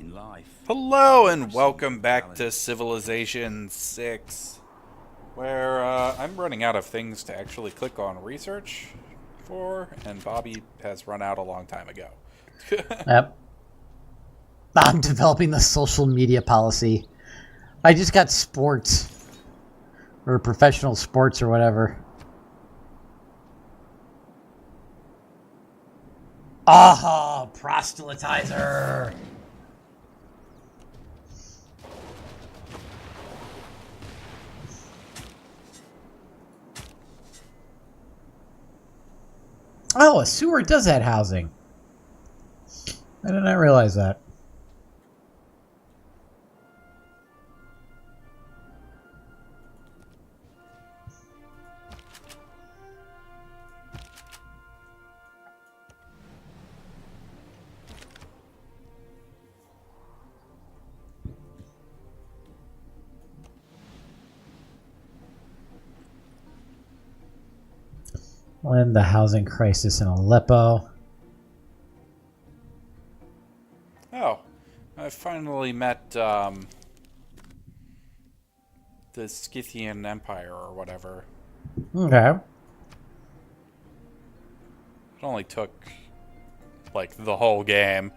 in life. Hello and welcome back to Civilization 6, where I'm running out of things to actually click on research for, and Bobby has run out a long time ago. Yep. I'm developing the social media policy. I just got sports. Or professional sports or whatever. Oh, proselytizer! Oh, a sewer does that housing. I did not realize that. When the housing crisis in Aleppo. Oh, I finally met the Scythian Empire or whatever. Okay. It only took, like, the whole game.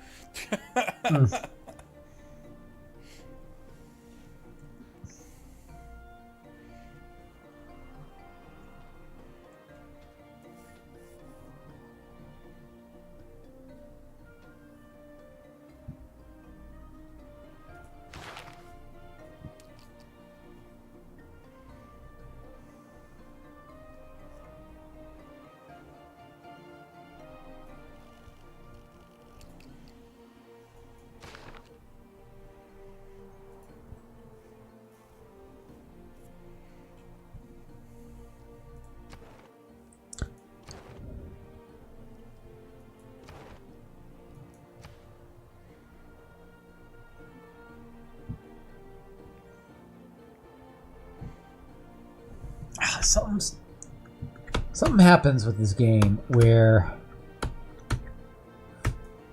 Something happens with this game where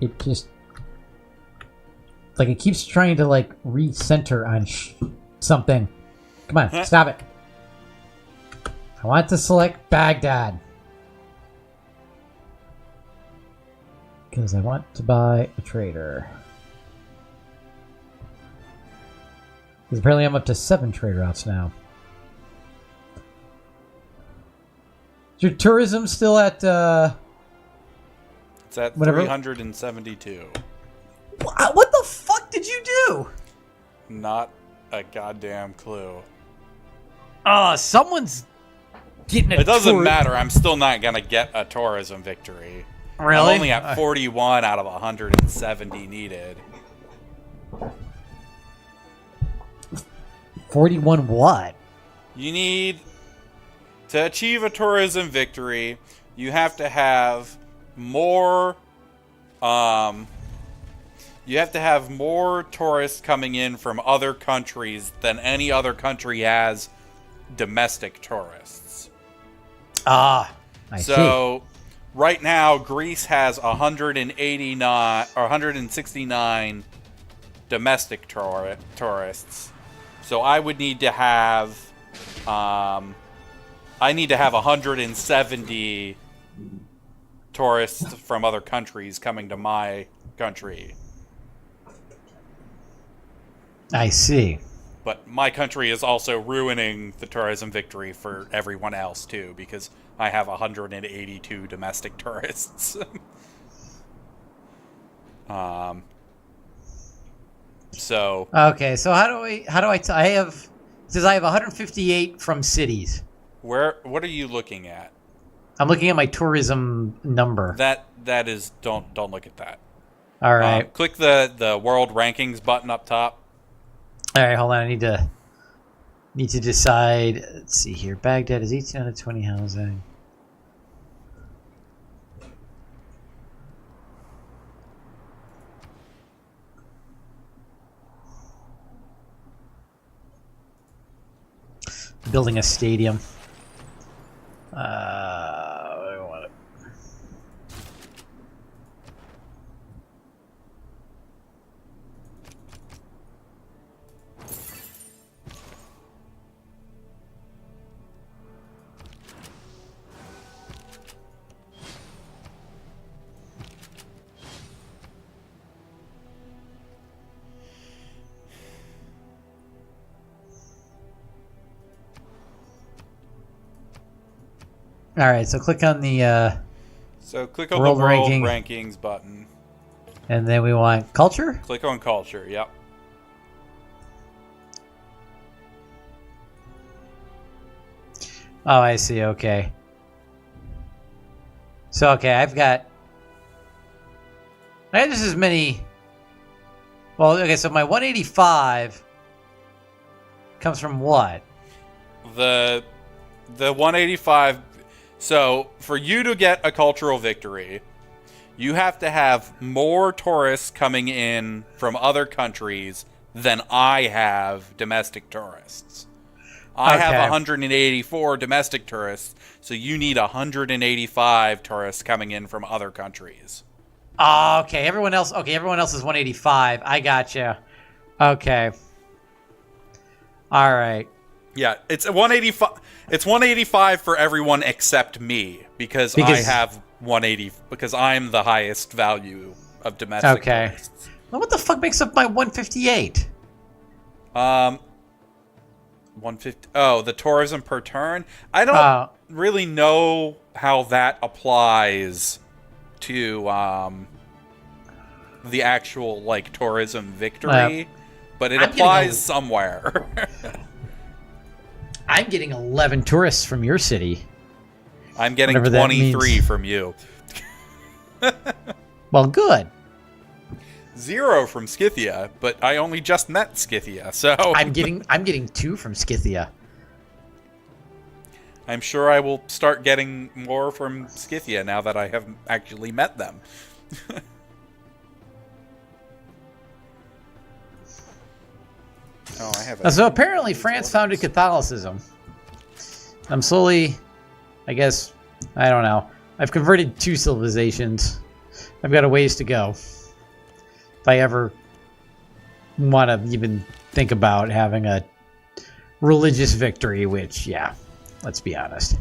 it just it keeps trying to recenter on something. Come on, stop it. I want to select Baghdad because I want to buy a trader. Because apparently I'm up to 7 trade routes now. Is your tourism still at It's at whatever? 372. What the fuck did you do? Not a goddamn clue. Someone's getting It doesn't matter. I'm still not going to get a tourism victory. Really? I'm only at 41 out of 170 needed. 41 what? You need to achieve a tourism victory. You have to have more. You have to have more tourists coming in from other countries than any other country has domestic tourists. I see. Right now, Greece has 189 or 169 domestic tourists. So I would need to have, I need to have 170 tourists from other countries coming to my country. I see. But my country is also ruining the tourism victory for everyone else, too, because I have 182 domestic tourists. So... Okay, so I have... It says I have 158 from cities. what are you looking at? I'm looking at my tourism number. That is... Don't look at that. All right. Click the world rankings button up top. All right, hold on. I need to decide. Let's see here. Baghdad is 18 out of 20 housing. Building a stadium. I want it. All right, so click on the So click on world the World ranking. Rankings button. And then we want culture? Click on Culture, yep. Oh, I see. Okay. So, okay, I got just as many. Well, okay, so my 185 comes from what? The 185. So for you to get a cultural victory, you have to have more tourists coming in from other countries than I have domestic tourists. I have Okay. 184 domestic tourists, so you need 185 tourists coming in from other countries. Oh, okay. Everyone else is 185. I gotcha. Okay. All right. Yeah, it's 185. It's 185 for everyone except me because I have 180 because I'm the highest value of domestic tourists. Well, what the fuck makes up my 158? 150. Oh, the tourism per turn. I don't really know how that applies to the actual like tourism victory, but it applies somewhere. I'm getting 11 tourists from your city. I'm getting 23 from you. Well, good. 0 from Scythia, but I only just met Scythia, so I'm getting 2 from Scythia. I'm sure I will start getting more from Scythia now that I have actually met them. Oh, I have. So apparently France founded Catholicism. I'm slowly, I guess, I don't know. I've converted 2 civilizations. I've got a ways to go. If I ever want to even think about having a religious victory, which, yeah, let's be honest.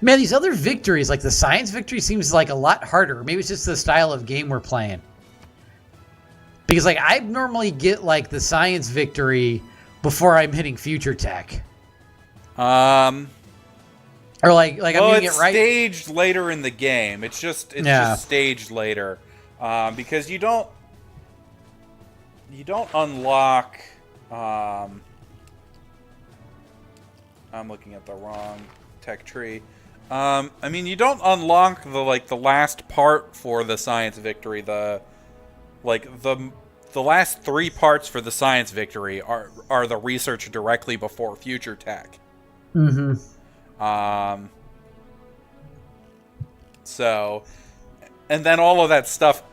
Man, these other victories, like the science victory, seems like a lot harder. Maybe it's just the style of game we're playing. Because, like, I normally get, like, the science victory before I'm hitting future tech. Or, like well, I'm getting it's it right. staged later in the game. It's just staged later. Because you don't unlock. I'm looking at the wrong tech tree. I mean, you don't unlock the last part for the science victory. The last 3 parts for the science victory are the research directly before future tech. Mm-hmm. So, and then all of that stuff.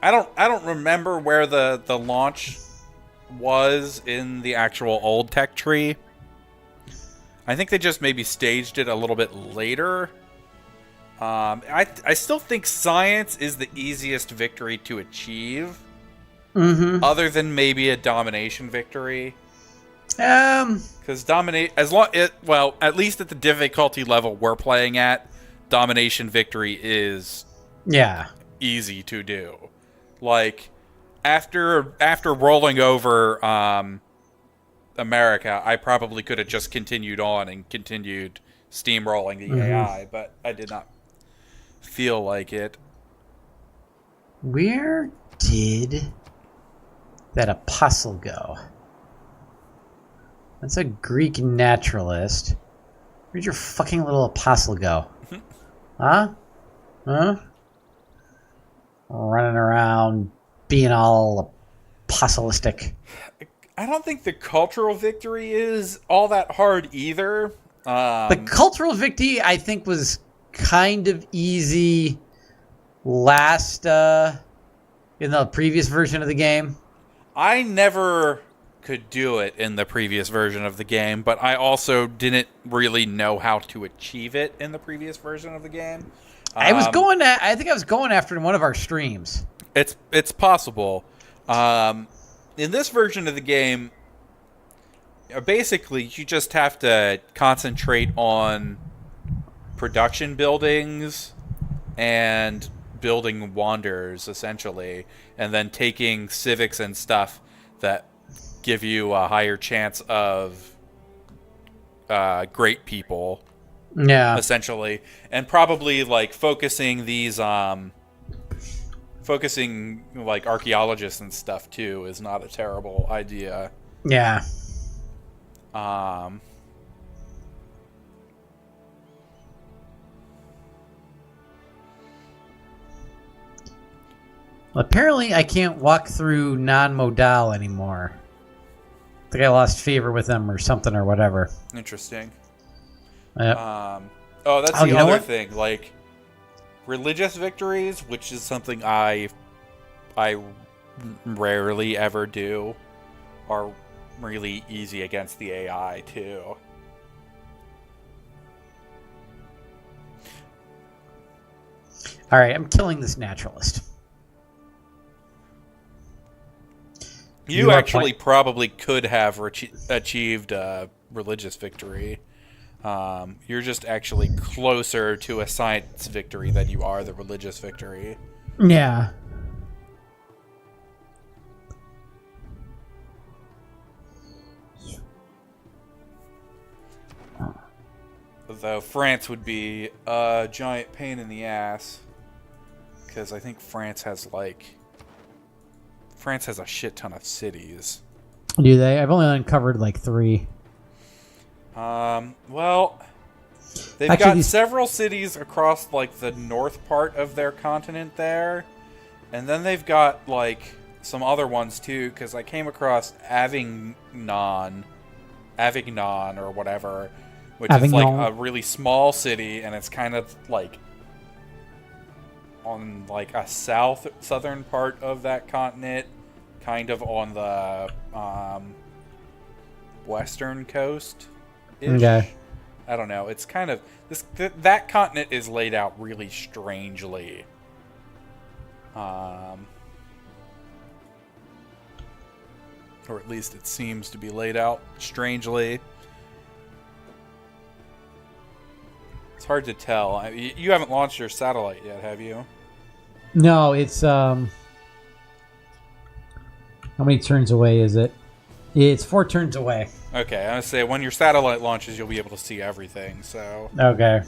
I don't remember where the launch was in the actual old tech tree. I think they just maybe staged it a little bit later. I still think science is the easiest victory to achieve. Mm-hmm. Other than maybe a domination victory. Because at least at the difficulty level we're playing at, domination victory is easy to do. Like after rolling over America, I probably could have just continued on and continued steamrolling the AI, but I did not feel like it. Where did that apostle go? That's a Greek naturalist. Where'd your fucking little apostle go? Huh? Running around being all apostolistic. I don't think the cultural victory is all that hard either. The cultural victory, I think, was kind of easy last in the previous version of the game. I never could do it in the previous version of the game, but I also didn't really know how to achieve it in the previous version of the game. I think I was going after it in one of our streams. It's possible. In this version of the game, basically you just have to concentrate on production buildings and building wonders, essentially, and then taking civics and stuff that give you a higher chance of great people Yeah. essentially, and probably like focusing like archaeologists and stuff too is not a terrible idea. Yeah. Um, Apparently, I can't walk through non-modal anymore. I think I lost favor with them or something or whatever. Interesting. Yep. Oh, that's Oh, the you know other what? thing. Like religious victories, which is something I rarely ever do, are really easy against the AI too. All right, I'm killing this naturalist. You are actually probably could have achieved a religious victory. You're just actually closer to a science victory than you are the religious victory. Yeah. Though France would be a giant pain in the ass. Because I think France has a shit ton of cities. Do they? I've only uncovered like 3. Well, they've Actually, got these- several cities across like the north part of their continent there, and then they've got like some other ones too. Because I came across Avignon or whatever, which is like Avignon. a really small city, and it's kind of like on like a southern part of that continent, kind of on the western coast. Okay. I don't know. It's kind of that continent is laid out really strangely. Or at least it seems to be laid out strangely. It's hard to tell. You haven't launched your satellite yet, have you? No, it's how many turns away is it? It's 4 turns away. Okay, I was gonna say when your satellite launches, you'll be able to see everything. So Okay.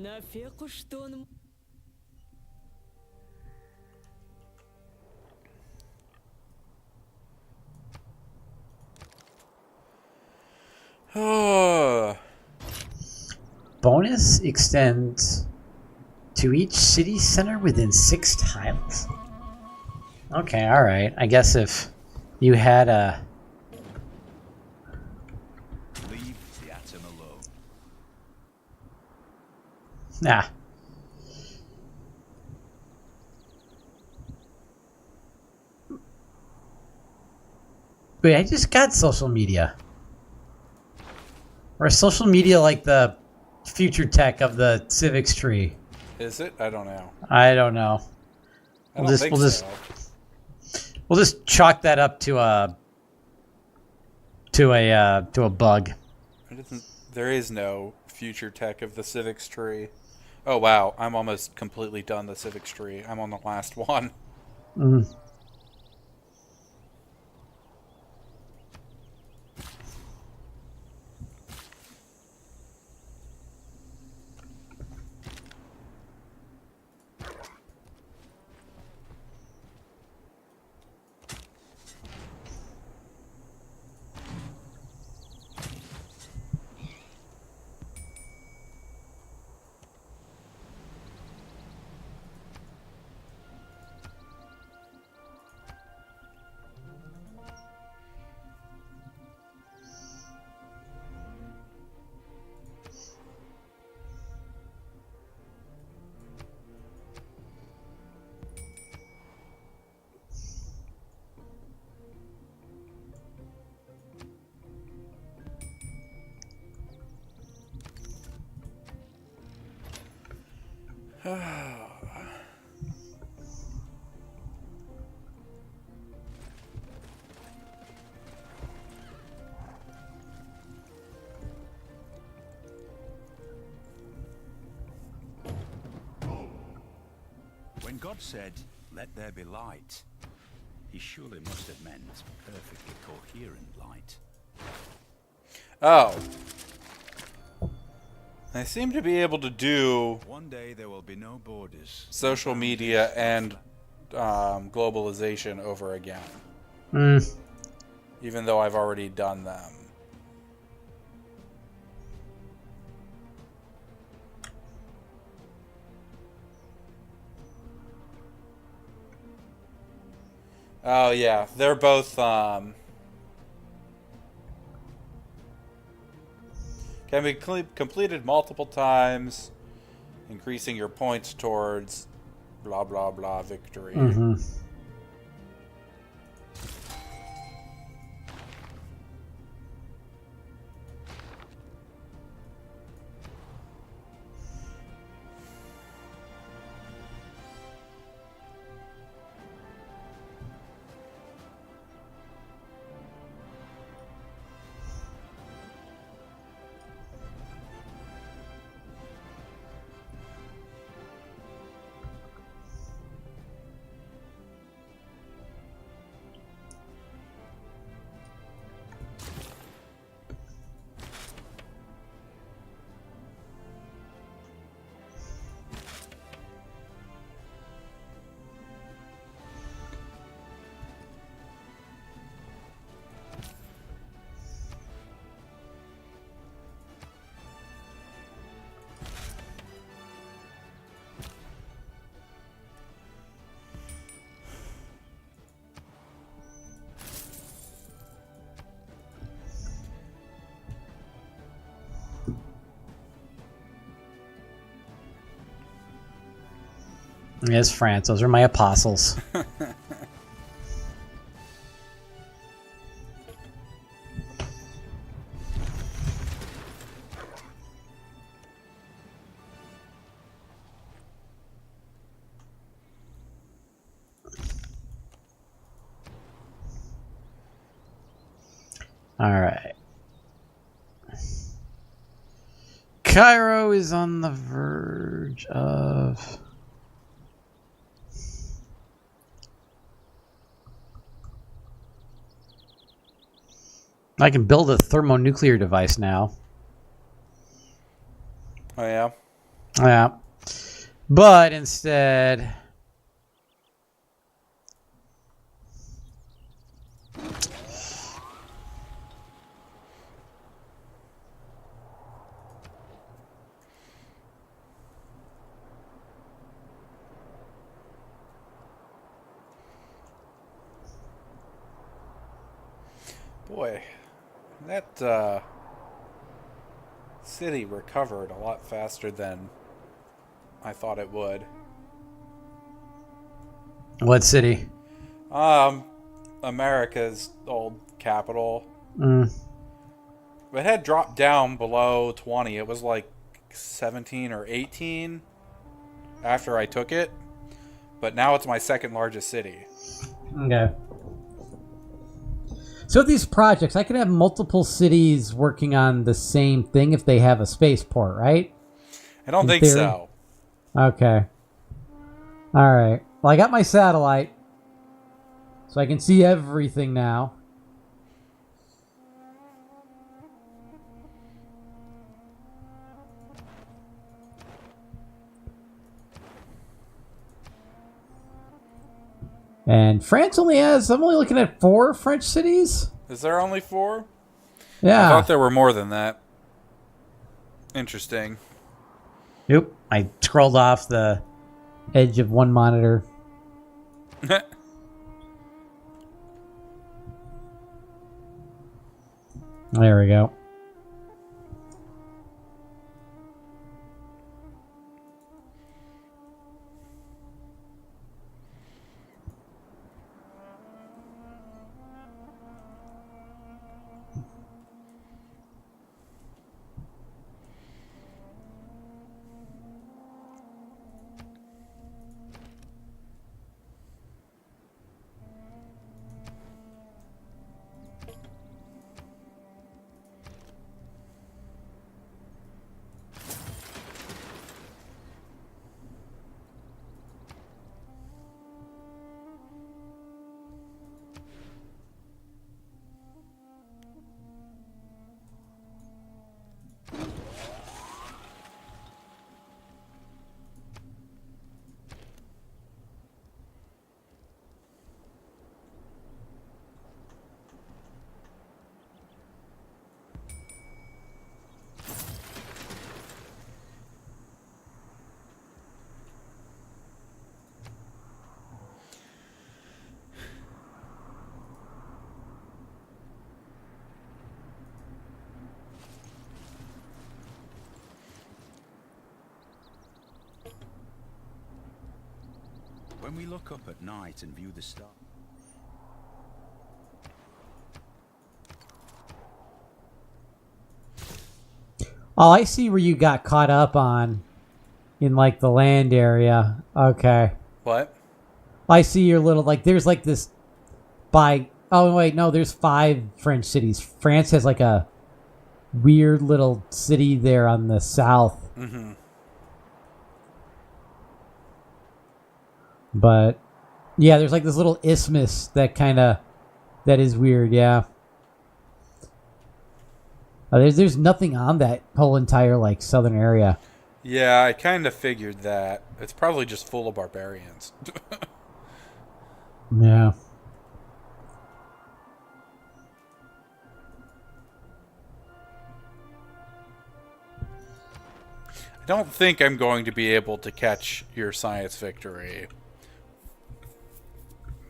نافق شتون Bonus extends to each city center within 6 tiles. Okay, all right. I guess if you had a Leave the atom alone. nah. Wait, I just got social media. Or is social media like the future tech of the civics tree? is it? I don't know. I don't know. I don't think so. We'll just chalk that up to a bug. It doesn't. There is no future tech of the civics tree. Oh wow, I'm almost completely done the civics tree. I'm on the last one. Mm. When God said, "Let there be light," he surely must have meant perfectly coherent light. Oh. I seem to be able to do One day there will be no borders, social media and globalization over again. Mm. Even though I've already done them. Oh yeah, they're both can be completed multiple times, increasing your points towards blah blah blah victory. Mm-hmm. Yes, France. Those are my apostles. All right. Cairo is on the verge of... I can build a thermonuclear device now. Oh yeah. Yeah. But instead... Boy, that city recovered a lot faster than I thought it would. What city? America's old capital. Mm. It had dropped down below 20. It was like 17 or 18 after I took it. But now it's my second largest city. Okay. So with these projects, I can have multiple cities working on the same thing if they have a spaceport, right? I don't In think theory? so. Okay. All right. Well, I got my satellite, so I can see everything now. And France only has, I'm only looking at 4 French cities. Is there only 4? Yeah. I thought there were more than that. Interesting. Nope. I scrolled off the edge of one monitor. There we go. When we look up at night and view the stars, Oh, I see where you got caught up on in like the land area. Okay. What? I see your little like there's like this by oh wait, no, there's 5 French cities. France has like a weird little city there on the south. Mm-hmm. But yeah, there's like this little isthmus that is weird, yeah. There's nothing on that whole entire like southern area. Yeah, I kind of figured that. It's probably just full of barbarians. Yeah. I don't think I'm going to be able to catch your science victory.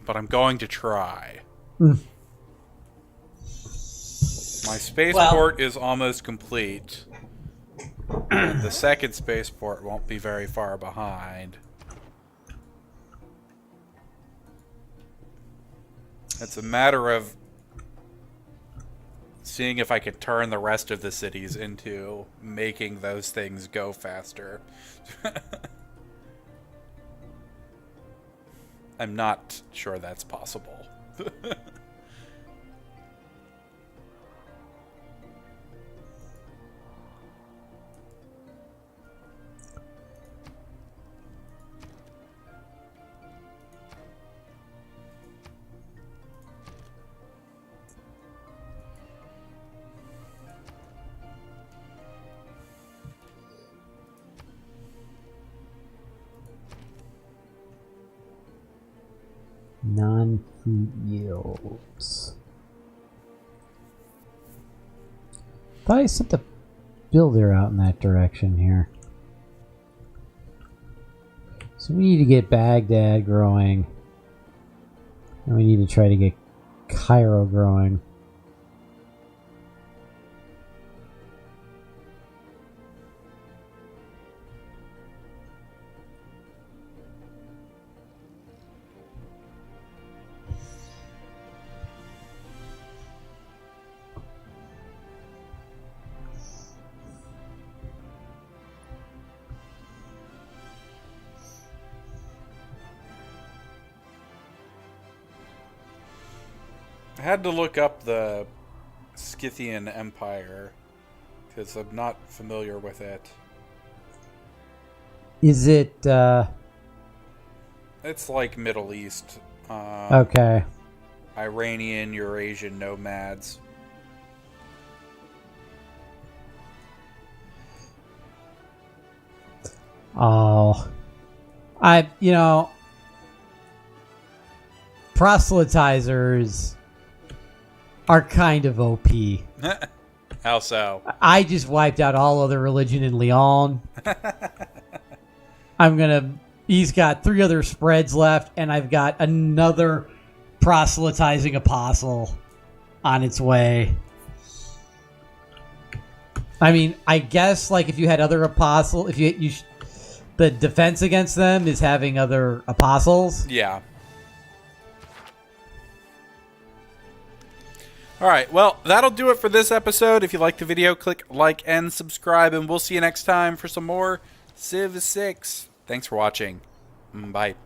But I'm going to try. My spaceport is almost complete. And the second spaceport won't be very far behind. It's a matter of seeing if I can turn the rest of the cities into making those things go faster. I'm not sure that's possible. Non-food yields. Thought I sent the builder out in that direction here. So we need to get Baghdad growing. And we need to try to get Cairo growing. I had to look up the Scythian Empire because I'm not familiar with it. Is it, It's like Middle East. okay. Iranian, Eurasian nomads. Oh. Proselytizers are kind of OP. How so? I just wiped out all other religion in Leon. He's got 3 other spreads left, and I've got another proselytizing apostle on its way. I mean, I guess, like, if you had other apostle, the defense against them is having other apostles. Yeah. Alright, well, that'll do it for this episode. If you liked the video, click like and subscribe, and we'll see you next time for some more Civ 6. Thanks for watching. Bye.